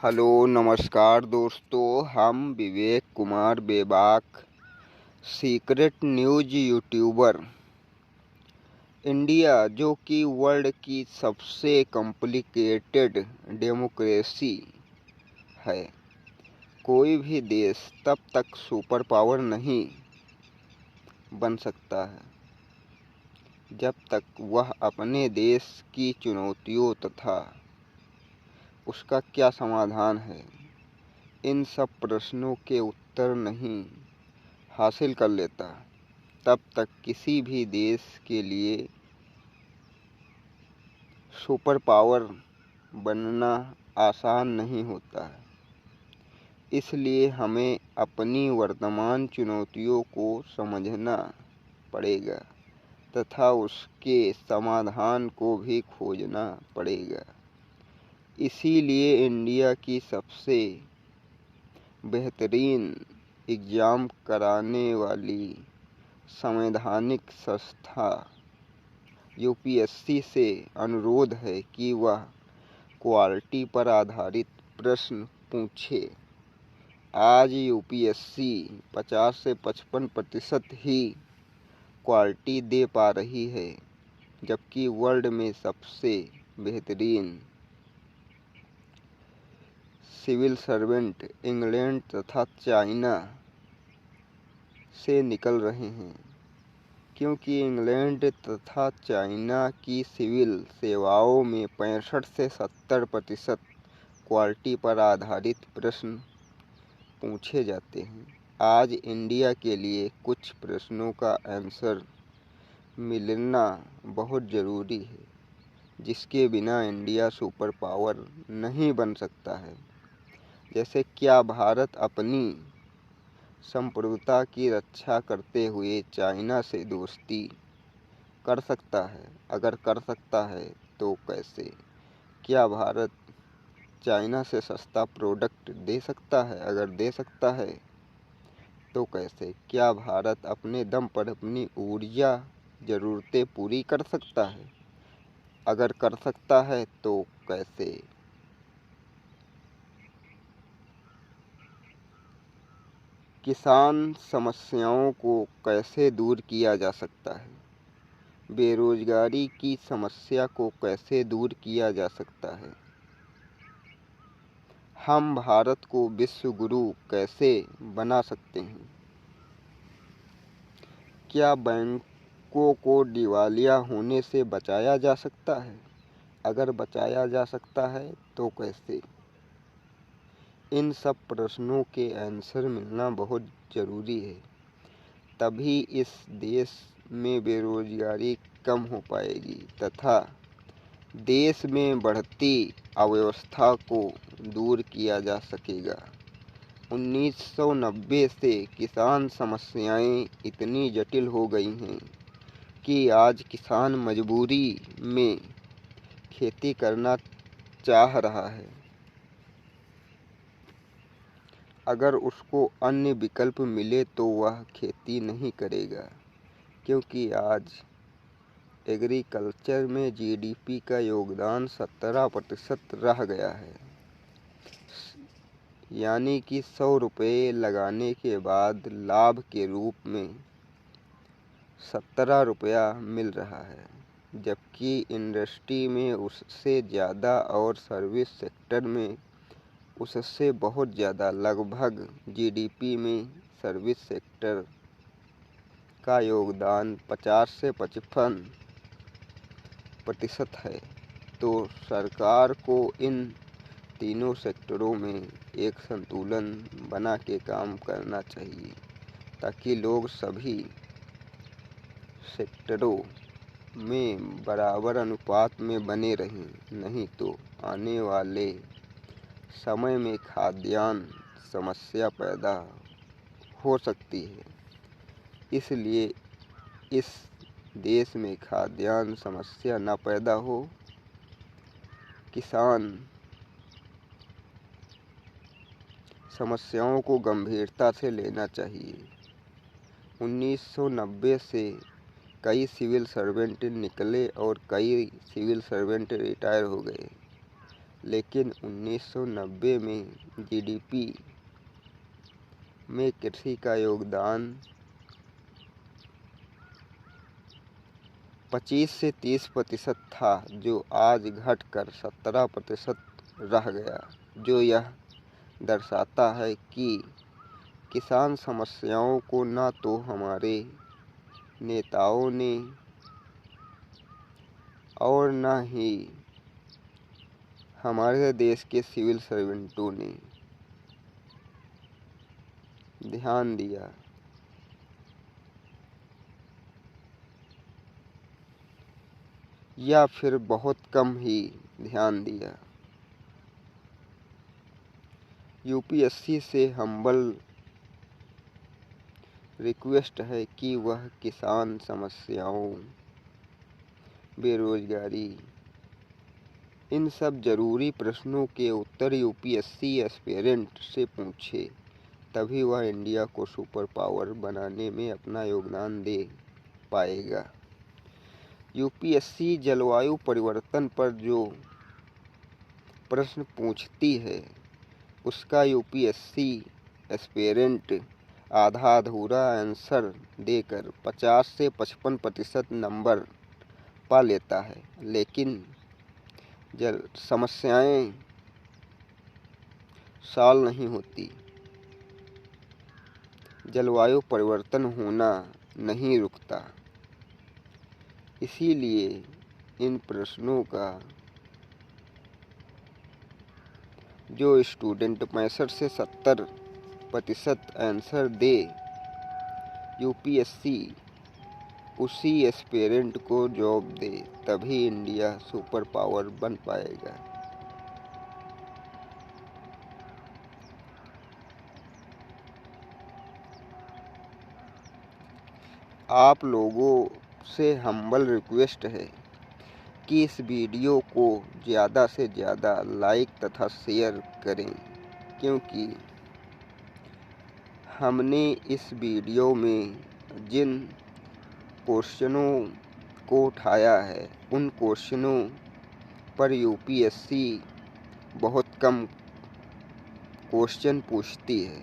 Hello नमस्कार दोस्तों, हम विवेक कुमार बेबाक, सीक्रेट न्यूज़ यूट्यूबर। इंडिया जो कि वर्ल्ड की सबसे कॉम्प्लिकेटेड डेमोक्रेसी है, कोई भी देश तब तक सुपर पावर नहीं बन सकता है जब तक वह अपने देश की चुनौतियों तथा उसका क्या समाधान है, इन सब प्रश्नों के उत्तर नहीं हासिल कर लेता। तब तक किसी भी देश के लिए सुपर पावर बनना आसान नहीं होता है। इसलिए हमें अपनी वर्तमान चुनौतियों को समझना पड़ेगा तथा उसके समाधान को भी खोजना पड़ेगा। इसीलिए इंडिया की सबसे बेहतरीन एग्ज़ाम कराने वाली संवैधानिक संस्था यूपीएससी से अनुरोध है कि वह क्वालिटी पर आधारित प्रश्न पूछे। आज यूपीएससी 50 से 55% ही क्वालिटी दे पा रही है, जबकि वर्ल्ड में सबसे बेहतरीन सिविल सर्वेंट इंग्लैंड तथा चाइना से निकल रहे हैं, क्योंकि इंग्लैंड तथा चाइना की सिविल सेवाओं में 65 से 70% क्वालिटी पर आधारित प्रश्न पूछे जाते हैं। आज इंडिया के लिए कुछ प्रश्नों का आंसर मिलना बहुत ज़रूरी है, जिसके बिना इंडिया सुपर पावर नहीं बन सकता है। जैसे, क्या भारत अपनी संप्रभुता की रक्षा करते हुए चाइना से दोस्ती कर सकता है? अगर कर सकता है तो कैसे? क्या भारत चाइना से सस्ता प्रोडक्ट दे सकता है? अगर दे सकता है तो कैसे? क्या भारत अपने दम पर अपनी ऊर्जा ज़रूरतें पूरी कर सकता है? अगर कर सकता है तो कैसे? किसान समस्याओं को कैसे दूर किया जा सकता है? बेरोजगारी की समस्या को कैसे दूर किया जा सकता है? हम भारत को विश्व गुरु कैसे बना सकते हैं? क्या बैंकों को दिवालिया होने से बचाया जा सकता है? अगर बचाया जा सकता है तो कैसे? इन सब प्रश्नों के आंसर मिलना बहुत ज़रूरी है, तभी इस देश में बेरोजगारी कम हो पाएगी तथा देश में बढ़ती अव्यवस्था को दूर किया जा सकेगा। 1990 से किसान समस्याएं इतनी जटिल हो गई हैं कि आज किसान मजबूरी में खेती करना चाह रहा है, अगर उसको अन्य विकल्प मिले तो वह खेती नहीं करेगा, क्योंकि आज एग्रीकल्चर में जीडीपी का योगदान 17% रह गया है। यानी कि 100 रुपये लगाने के बाद लाभ के रूप में 17 रुपया मिल रहा है, जबकि इंडस्ट्री में उससे ज़्यादा और सर्विस सेक्टर में उससे बहुत ज़्यादा, लगभग जीडीपी में सर्विस सेक्टर का योगदान 50 से 55% है। तो सरकार को इन तीनों सेक्टरों में एक संतुलन बना के काम करना चाहिए, ताकि लोग सभी सेक्टरों में बराबर अनुपात में बने रहें। नहीं तो आने वाले समय में खाद्यान्न समस्या पैदा हो सकती है। इसलिए इस देश में खाद्यान्न समस्या न पैदा हो, किसान समस्याओं को गंभीरता से लेना चाहिए। 1990 से कई सिविल सर्वेंट निकले और कई सिविल सर्वेंट रिटायर हो गए। लेकिन 1990 में जीडीपी में कृषि का योगदान 25 से 30% था, जो आज घटकर 17% रह गया, जो यह दर्शाता है कि किसान समस्याओं को न तो हमारे नेताओं ने और न ही हमारे देश के सिविल सर्वेंटों ने ध्यान दिया, या फिर बहुत कम ही ध्यान दिया। यूपीएससी से हम्बल रिक्वेस्ट है कि वह किसान समस्याओं, बेरोजगारी, इन सब जरूरी प्रश्नों के उत्तर यूपीएससी एस्पिरेंट से पूछे, तभी वह इंडिया को सुपर पावर बनाने में अपना योगदान दे पाएगा। यूपीएससी जलवायु परिवर्तन पर जो प्रश्न पूछती है, उसका यूपीएससी एस्पिरेंट आधा अधूरा आंसर देकर 50 से 55% नंबर पा लेता है, लेकिन समस्याएं सॉल्व नहीं होती, जलवायु परिवर्तन होना नहीं रुकता। इसीलिए इन प्रश्नों का जो स्टूडेंट 65 से 70% आंसर दे, यूपीएससी उसी एस्पिरेंट को जॉब दे, तभी इंडिया सुपर पावर बन पाएगा। आप लोगों से हम्बल रिक्वेस्ट है कि इस वीडियो को ज़्यादा से ज़्यादा लाइक तथा शेयर करें, क्योंकि हमने इस वीडियो में जिन क्वेश्चनों को उठाया है, उन क्वेश्चनों पर यूपीएससी बहुत कम क्वेश्चन पूछती है।